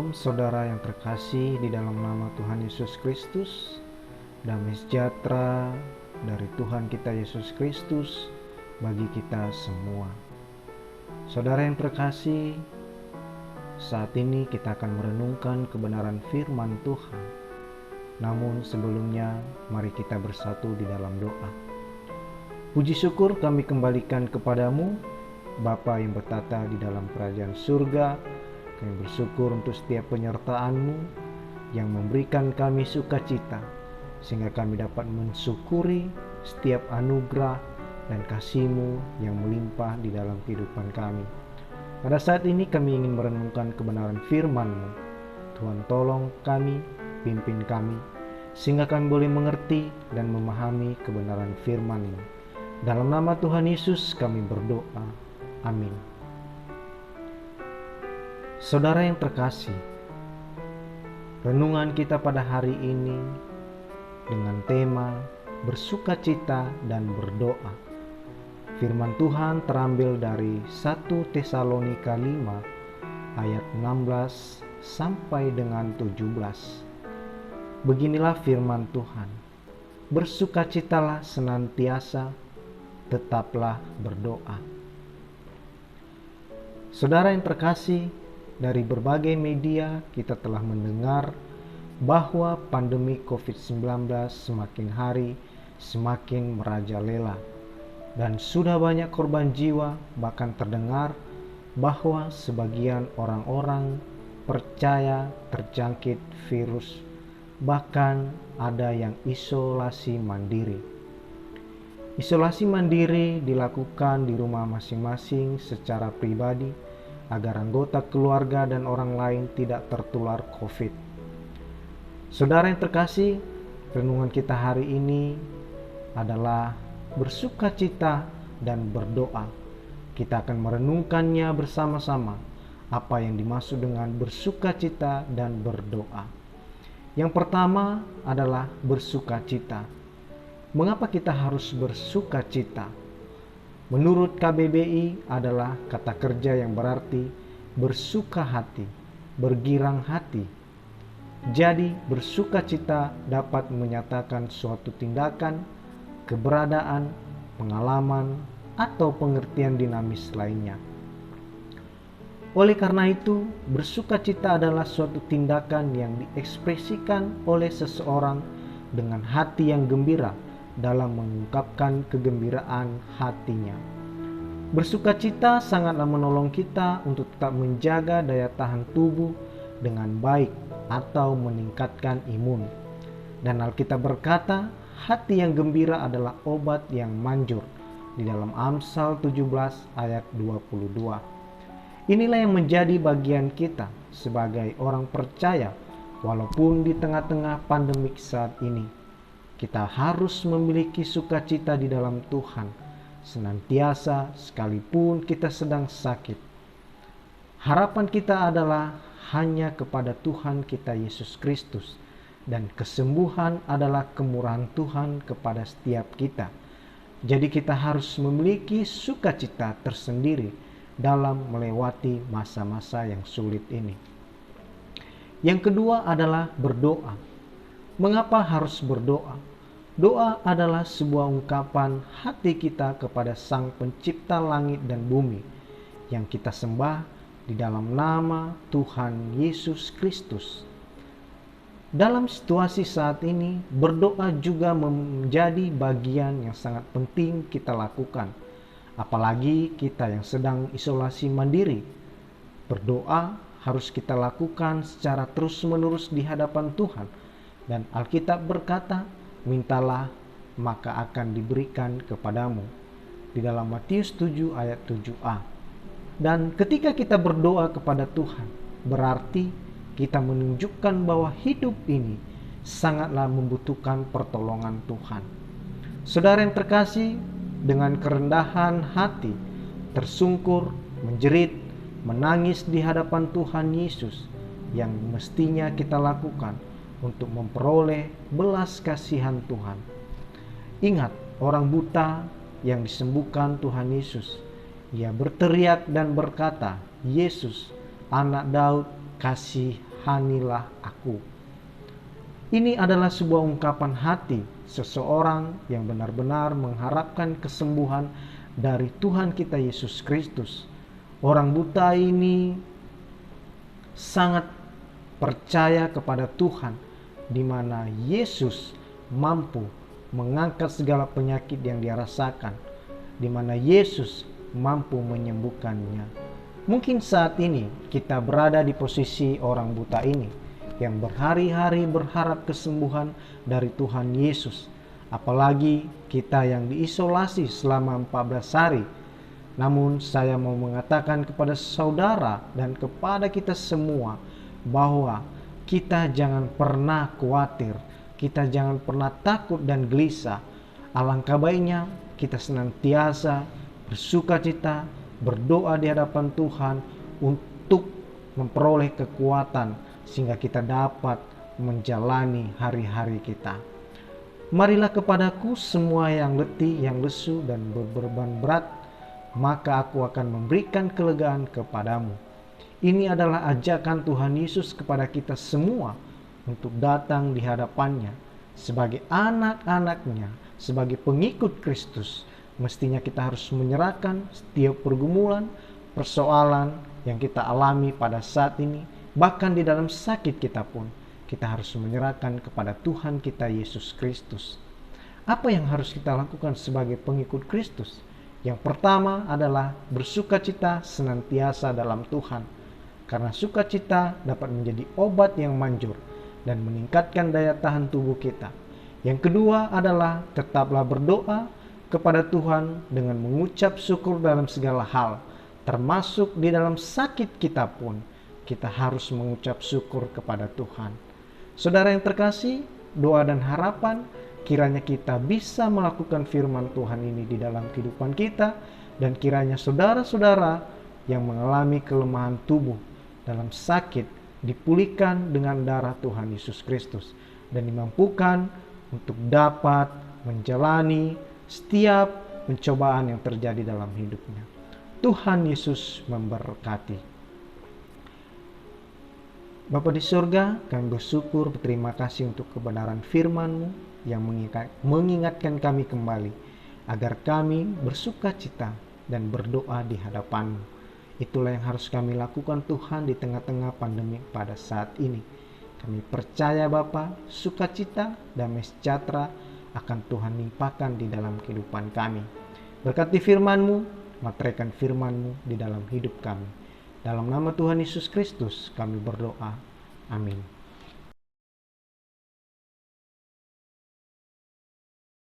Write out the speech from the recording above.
Shalom saudara yang terkasih di dalam nama Tuhan Yesus Kristus. Damai sejahtera dari Tuhan kita Yesus Kristus bagi kita semua. Saudara yang terkasih, saat ini kita akan merenungkan kebenaran firman Tuhan. Namun sebelumnya mari kita bersatu di dalam doa. Puji syukur kami kembalikan kepadamu, Bapa yang bertata di dalam kerajaan surga. Kami bersyukur untuk setiap penyertaan-Mu yang memberikan kami sukacita, sehingga kami dapat mensyukuri setiap anugerah dan kasih-Mu yang melimpah di dalam kehidupan kami. Pada saat ini kami ingin merenungkan kebenaran firman-Mu. Tuhan tolong kami, pimpin kami, sehingga kami boleh mengerti dan memahami kebenaran firman-Mu. Dalam nama Tuhan Yesus kami berdoa. Amin. Saudara yang terkasih, renungan kita pada hari ini dengan tema bersukacita dan berdoa. Firman Tuhan terambil dari 1 Tesalonika 5 ayat 16 sampai dengan 17. Beginilah firman Tuhan. Bersukacitalah senantiasa, tetaplah berdoa. Saudara yang terkasih, dari berbagai media kita telah mendengar bahwa pandemi COVID-19 semakin hari semakin merajalela dan sudah banyak korban jiwa. Bahkan terdengar bahwa sebagian orang-orang percaya terjangkit virus, bahkan ada yang isolasi mandiri. Isolasi mandiri dilakukan di rumah masing-masing secara pribadi agar anggota keluarga dan orang lain tidak tertular COVID. Saudara yang terkasih, renungan kita hari ini adalah bersukacita dan berdoa. Kita akan merenungkannya bersama-sama, apa yang dimaksud dengan bersukacita dan berdoa. Yang pertama adalah bersukacita. Mengapa kita harus bersukacita? Menurut KBBI adalah kata kerja yang berarti bersuka hati, bergirang hati. Jadi bersukacita dapat menyatakan suatu tindakan, keberadaan, pengalaman, atau pengertian dinamis lainnya. Oleh karena itu, bersukacita adalah suatu tindakan yang diekspresikan oleh seseorang dengan hati yang gembira dalam mengungkapkan kegembiraan hatinya. Bersukacita sangatlah menolong kita untuk tetap menjaga daya tahan tubuh dengan baik atau meningkatkan imun. Dan Alkitab berkata, hati yang gembira adalah obat yang manjur di dalam Amsal 17 ayat 22. Inilah yang menjadi bagian kita sebagai orang percaya walaupun di tengah-tengah pandemik saat ini. Kita harus memiliki sukacita di dalam Tuhan senantiasa sekalipun kita sedang sakit. Harapan kita adalah hanya kepada Tuhan kita Yesus Kristus, dan kesembuhan adalah kemurahan Tuhan kepada setiap kita. Jadi kita harus memiliki sukacita tersendiri dalam melewati masa-masa yang sulit ini. Yang kedua adalah berdoa. Mengapa harus berdoa? Doa adalah sebuah ungkapan hati kita kepada Sang Pencipta langit dan bumi yang kita sembah di dalam nama Tuhan Yesus Kristus. Dalam situasi saat ini, berdoa juga menjadi bagian yang sangat penting kita lakukan. Apalagi kita yang sedang isolasi mandiri. Berdoa harus kita lakukan secara terus-menerus di hadapan Tuhan. Dan Alkitab berkata, mintalah maka akan diberikan kepadamu. Di dalam Matius 7 ayat 7a. Dan ketika kita berdoa kepada Tuhan, berarti kita menunjukkan bahwa hidup ini sangatlah membutuhkan pertolongan Tuhan. Saudara yang terkasih, dengan kerendahan hati, tersungkur, menjerit, menangis di hadapan Tuhan Yesus yang mestinya kita lakukan untuk memperoleh belas kasihan Tuhan. Ingat orang buta yang disembuhkan Tuhan Yesus. Ia berteriak dan berkata, "Yesus, Anak Daud, kasih kasihanilah aku. Ini adalah sebuah ungkapan hati seseorang yang benar-benar mengharapkan kesembuhan dari Tuhan kita Yesus Kristus. Orang buta ini sangat percaya kepada Tuhan, di mana Yesus mampu mengangkat segala penyakit yang dia rasakan, di mana Yesus mampu menyembuhkannya. Mungkin saat ini kita berada di posisi orang buta ini, yang berhari-hari berharap kesembuhan dari Tuhan Yesus. Apalagi kita yang diisolasi selama 14 hari. Namun saya mau mengatakan kepada saudara dan kepada kita semua bahwa kita jangan pernah khawatir, kita jangan pernah takut dan gelisah. Alangkah baiknya kita senantiasa bersukacita, berdoa di hadapan Tuhan untuk memperoleh kekuatan sehingga kita dapat menjalani hari-hari kita. Marilah kepadaku semua yang letih, yang lesu dan berbeban berat, maka aku akan memberikan kelegaan kepadamu. Ini adalah ajakan Tuhan Yesus kepada kita semua untuk datang di hadapannya sebagai anak-anaknya, sebagai pengikut Kristus. Mestinya kita harus menyerahkan setiap pergumulan, persoalan yang kita alami pada saat ini. Bahkan di dalam sakit kita pun, kita harus menyerahkan kepada Tuhan kita Yesus Kristus. Apa yang harus kita lakukan sebagai pengikut Kristus? Yang pertama adalah bersukacita senantiasa dalam Tuhan. Karena sukacita dapat menjadi obat yang manjur dan meningkatkan daya tahan tubuh kita. Yang kedua adalah tetaplah berdoa kepada Tuhan dengan mengucap syukur dalam segala hal. Termasuk di dalam sakit kita pun, kita harus mengucap syukur kepada Tuhan. Saudara yang terkasih, doa dan harapan kiranya kita bisa melakukan firman Tuhan ini di dalam kehidupan kita, dan kiranya saudara-saudara yang mengalami kelemahan tubuh dalam sakit dipulihkan dengan darah Tuhan Yesus Kristus dan dimampukan untuk dapat menjalani setiap pencobaan yang terjadi dalam hidupnya. Tuhan Yesus memberkati. Bapa di surga, kami bersyukur, berterima kasih untuk kebenaran firman-Mu yang mengingatkan kami kembali agar kami bersukacita dan berdoa di hadapan-Mu. Itulah yang harus kami lakukan Tuhan di tengah-tengah pandemi pada saat ini. Kami percaya Bapa, sukacita, damai sejahtera akan Tuhan limpahkan di dalam kehidupan kami. Berkati firman-Mu, materaikan firman-Mu di dalam hidup kami. Dalam nama Tuhan Yesus Kristus kami berdoa. Amin.